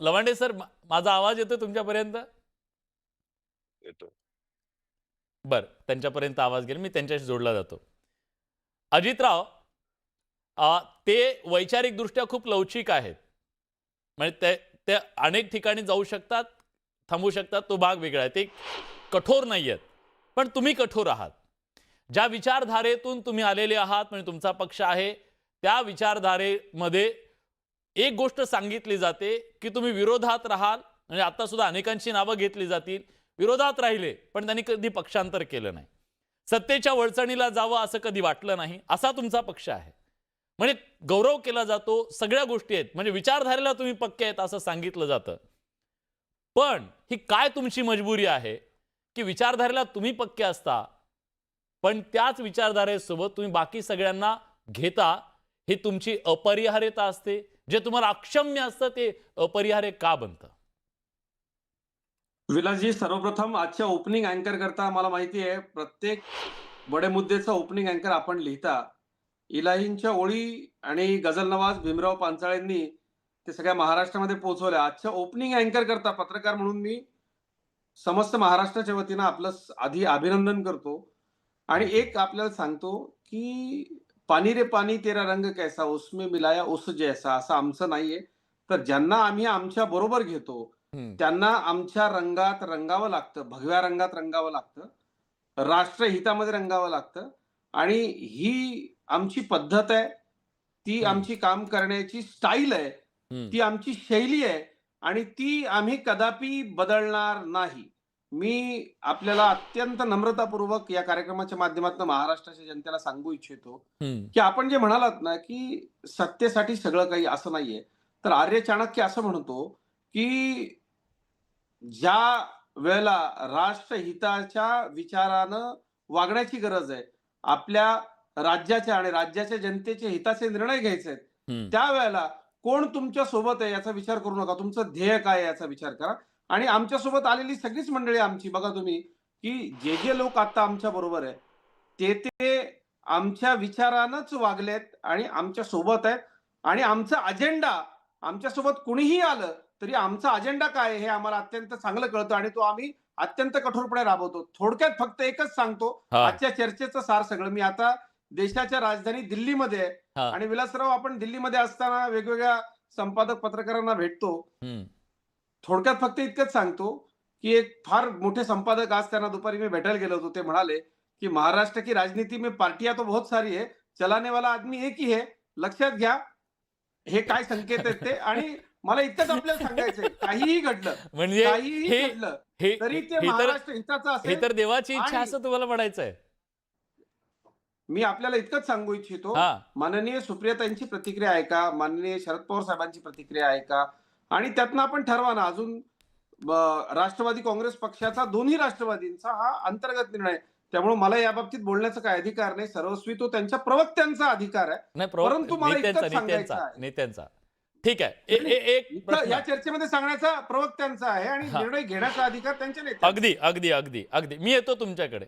Lavande sir, माझा आवाज येतो तुमच्यापर्यंत? येतो. बरं, त्यांच्यापर्यंत आवाज गेला, मी त्यांच्याशी जोडला जातो. अजितराव, ते वैचारिकदृष्ट्या खूप लवचिक आहेत. म्हणजे ते ते अनेक ठिकाणी जाऊ शकतात, थांबू शकतात, तो भाग वेगळा आहे. ते कठोर नाही आहेत, पण तुम्ही कठोर आहात. ज्या विचारधारेतून तुम्ही आलेले आहात, म्हणजे तुमचा पक्ष आहे, त्या विचारधारेमध्ये एक गोष्ट सांगितली जाते, की तुम्ही विरोधात राहाल. म्हणजे आता सुद्धा अनेकांची नावं घेतली जातील, विरोधात राहिले, पण त्यांनी कधी पक्षांतर केलं नाही. सत्तेच्या वळचणीला जावं असं कधी वाटलं नाही, असा तुमचा पक्ष आहे. म्हणजे गौरव केला जातो, सगळ्या गोष्टी आहेत. म्हणजे विचारधारेला तुम्ही पक्के आहेत असं सांगितलं जातं. पण ही काय तुमची मजबुरी आहे, की विचारधारेला तुम्ही पक्के असता, पण त्याच विचारधारेसोबत तुम्ही बाकी सगळ्यांना घेता. ही तुमची अपरिहार्यता असते. जे तुम्हाला अक्षम्य असतं ते अपरिहार्य का बनतं? विलासजी, सर्वप्रथम आजच्या ओपनिंग अँकर करता मला माहिती आहे प्रत्येक बडे मुद्देचा ओपनिंग अँकर आपण लिहिता. इलाहींच्या ओळी आणि गझल नवाज भीमराव पांचाळेंनी ते सगळ्या महाराष्ट्रामध्ये पोहोचवल्या. आजच्या ओपनिंग अँकर करता पत्रकार म्हणून मी समस्त महाराष्ट्राच्या वतीनं आपलं आधी अभिनंदन करतो. आणि एक आपल्याला सांगतो, की "पानी रे पानी तेरा रंग कैसा, उसमें मिलाया उस जैसा" असं आमचं नाहीये. तर ज्यांना आम्ही आमच्या बरोबर घेतो, हं. त्यांना आमच्या रंगात रंगावं लागतं, भगव्या रंगात रंगावं लागतं, राष्ट्रहितामध्ये रंगावं लागतं. आणि ही आमची पद्धत आहे, ती हं. आमची काम करण्याची स्टाईल आहे, हं. ती आमची शैली आहे आणि ती आम्ही कदापि बदलणार नाही. मी आपल्याला अत्यंत नम्रतापूर्वक या कार्यक्रमाच्या माध्यमातून महाराष्ट्राच्या जनतेला सांगू इच्छितो, हं. की आपण जे म्हणालात ना, की सत्तेसाठी सगळं काही असं नाहीये. तर आर्य चाणक्य असं म्हणतो, की ज्या वेळेला राष्ट्रहिताच्या विचारानं वागण्याची गरज आहे, आपल्या राज्याच्या आणि राज्याच्या जनतेच्या हिताचे निर्णय घ्यायचे आहेत, हं. त्यावेळेला कोण तुमच्या सोबत आहे याचा विचार करू नका. तुमचं ध्येय काय आहे याचा विचार करा. आणि आमच्यासोबत आलेली सगळीच मंडळी आमची बघा तुम्ही, की जे लोक आता आमच्या बरोबर आहे, ते आमच्या विचारानंच वागलेत आणि आमच्या सोबत आहेत. आणि आमचा अजेंडा, आमच्यासोबत कुणीही आलं तरी आमचा अजेंडा काय आहे हे आम्हाला अत्यंत चांगलं कळतं आणि तो आम्ही अत्यंत कठोरपणे राबवतो. थोडक्यात फक्त एकच सांगतो, हां. आजच्या चर्चेचं सार सगळं. मी आता देशाच्या राजधानी दिल्लीमध्ये आहे हां. आणि विलासराव, आपण दिल्लीमध्ये असताना वेगवेगळ्या संपादक पत्रकारांना भेटतो. हं. थोडक्यात फक्त इतकंच सांगतो, की एक फार मोठे संपादक आज त्यांना दुपारी मी भेटायला गेलो होतो. ते म्हणाले, की "महाराष्ट्र की राजनीति में पार्टियां तो बहुत सारी है, चलाने वाला आदमी एक ही है. लक्षात घ्या." हे काय संकेत आहेत ते. आणि मला इतकंच आपल्याला सांगायचंय, काहीही घडलं, म्हणजे काहीही हे घडलं, हे तरी ते हे तर महाराष्ट्र हिताचं हे असेल. तर देवाची इच्छा आणि असं तुम्हाला म्हणायचंय. मी आपल्याला इतकंच सांगू इच्छितो, हां. माननीय सुप्रियाताईंची प्रतिक्रिया ऐका, माननीय शरद पवार साहेबांची प्रतिक्रिया ऐका आणि त्यातनं आपण ठरवा ना. अजून राष्ट्रवादी काँग्रेस पक्षाचा, दोन्ही राष्ट्रवादींचा हा अंतर्गत निर्णय आहे. त्यामुळे मला याबाबतीत बोलण्याचा काही अधिकार नाही. सर्वस्वी तो त्यांच्या प्रवक्त्यांचा अधिकार आहे. नाही, परंतु मला नेत्यांचा इतकंच सांगायचं नेत्यांचा आहे. नेत्यांचा. ठीक आहे. नाही, नाही. एक इथं प्रश्न. या चर्चेमध्ये सांगण्याचा प्रवक्त्यांचा आहे आणि हां. निर्णय घेण्याचा अधिकार त्यांच्या नेत्यांचा. अगदी, अगदी, अगदी, अगदी. मी येतो तुमच्याकडे.